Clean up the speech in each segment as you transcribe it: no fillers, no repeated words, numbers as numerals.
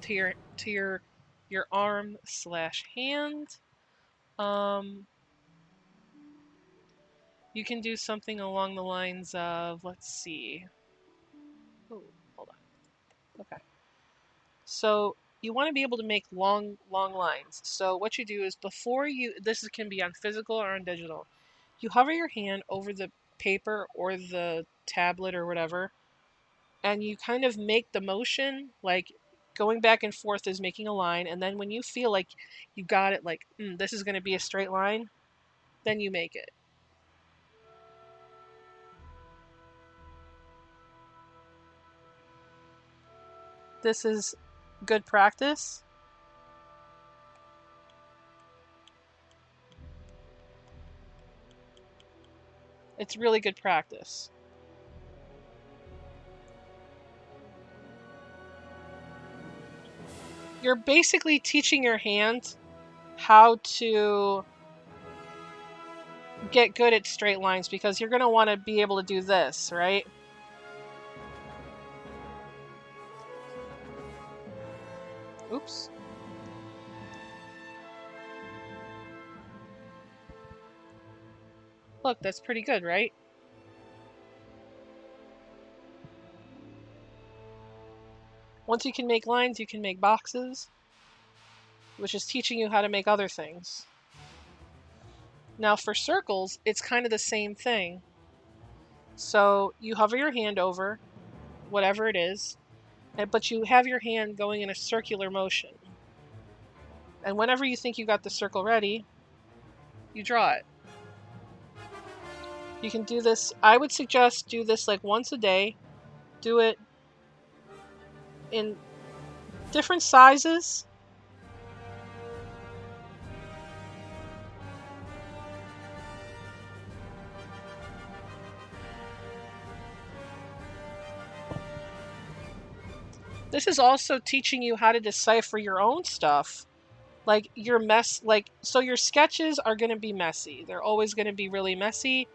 it to your arm slash hand. You can do something along the lines of, let's see. Oh, hold on. Okay. So you want to be able to make long lines. So what you do is before you, this can be on physical or on digital, you hover your hand over the paper or the tablet or whatever, and you kind of make the motion, like going back and forth is making a line, and then when you feel like you got it, like, this is going to be a straight line, then you make it. This is good practice. It's really good practice. You're basically teaching your hand how to get good at straight lines, because you're going to want to be able to do this, right? Oops. Look, that's pretty good, right? Once you can make lines, you can make boxes, which is teaching you how to make other things. Now for circles, it's kind of the same thing. So you hover your hand over whatever it is, but you have your hand going in a circular motion. And whenever you think you got the circle ready, you draw it. You can do this, I would suggest do this like once a day. Do it in different sizes. This is also teaching you how to decipher your own stuff. Like so your sketches are going to be messy. They're always going to be really messy.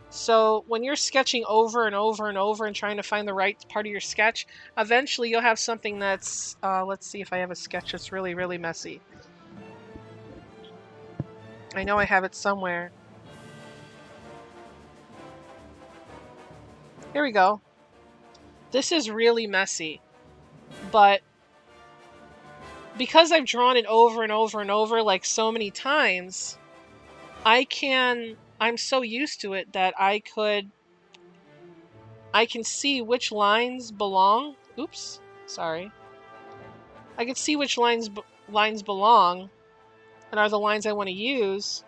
So when you're sketching over and over and over and trying to find the right part of your sketch, eventually you'll have something that's, let's see if I have a sketch that's really, really messy. I know I have it somewhere. Here we go. This is really messy, but because I've drawn it over and over and over like so many times, I'm so used to it that I can see which lines belong. Oops, sorry. I can see which lines belong and are the lines I want to use.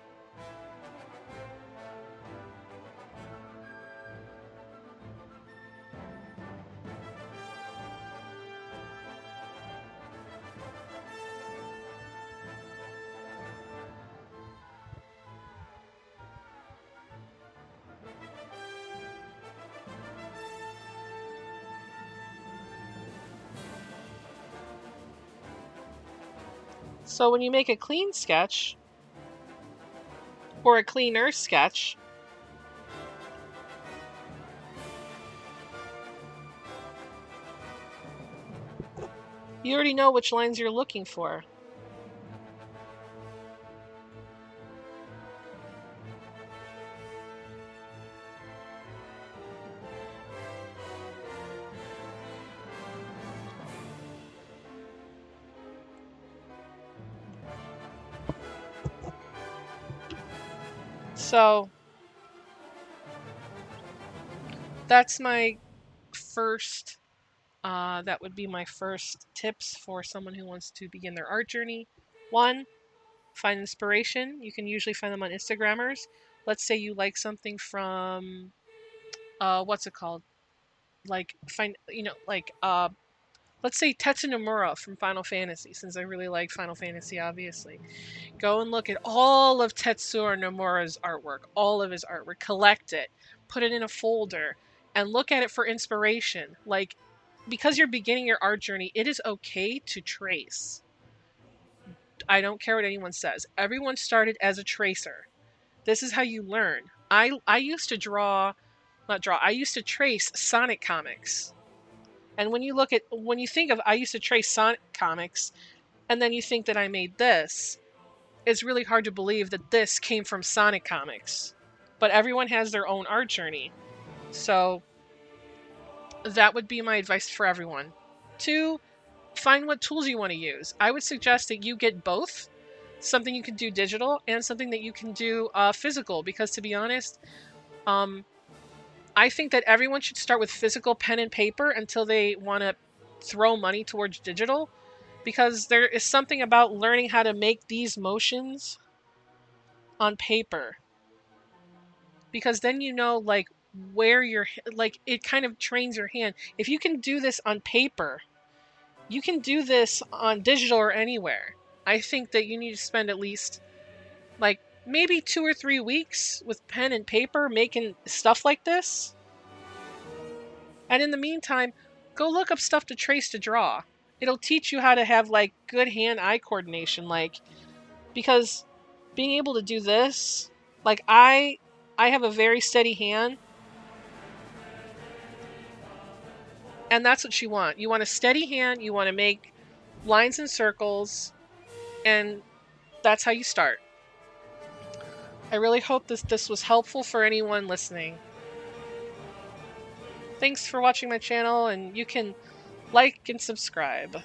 So when you make a clean sketch, or a cleaner sketch, you already know which lines you're looking for. So that's my first, that would be my first tips for someone who wants to begin their art journey. 1, find inspiration. You can usually find them on Instagrammers. Let's say you like something from, what's it called? Like, let's say Tetsu Nomura from Final Fantasy, since I really like Final Fantasy, obviously. Go and look at all of Tetsuya Nomura's artwork, all of his artwork. Collect it, put it in a folder, and look at it for inspiration. Like, because you're beginning your art journey, it is okay to trace. I don't care what anyone says. Everyone started as a tracer. This is how you learn. I used to I used to trace Sonic comics. And when you think of, I used to trace Sonic comics, and then you think that I made this, it's really hard to believe that this came from Sonic comics. But everyone has their own art journey. So that would be my advice for everyone. 2, find what tools you want to use. I would suggest that you get both, something you can do digital and something that you can do physical, because to be honest, I think that everyone should start with physical pen and paper until they want to throw money towards digital, because there is something about learning how to make these motions on paper, because then you know like where you're like, it kind of trains your hand. If you can do this on paper, you can do this on digital or anywhere. I think that you need to spend at least like maybe 2 or 3 weeks with pen and paper making stuff like this. And in the meantime, go look up stuff to trace to draw. It'll teach you how to have like good hand-eye coordination, like, because being able to do this, like I have a very steady hand, and that's what you want. You want a steady hand, you want to make lines and circles, and that's how you start. I really hope this was helpful for anyone listening. Thanks for watching my channel, and you can like and subscribe.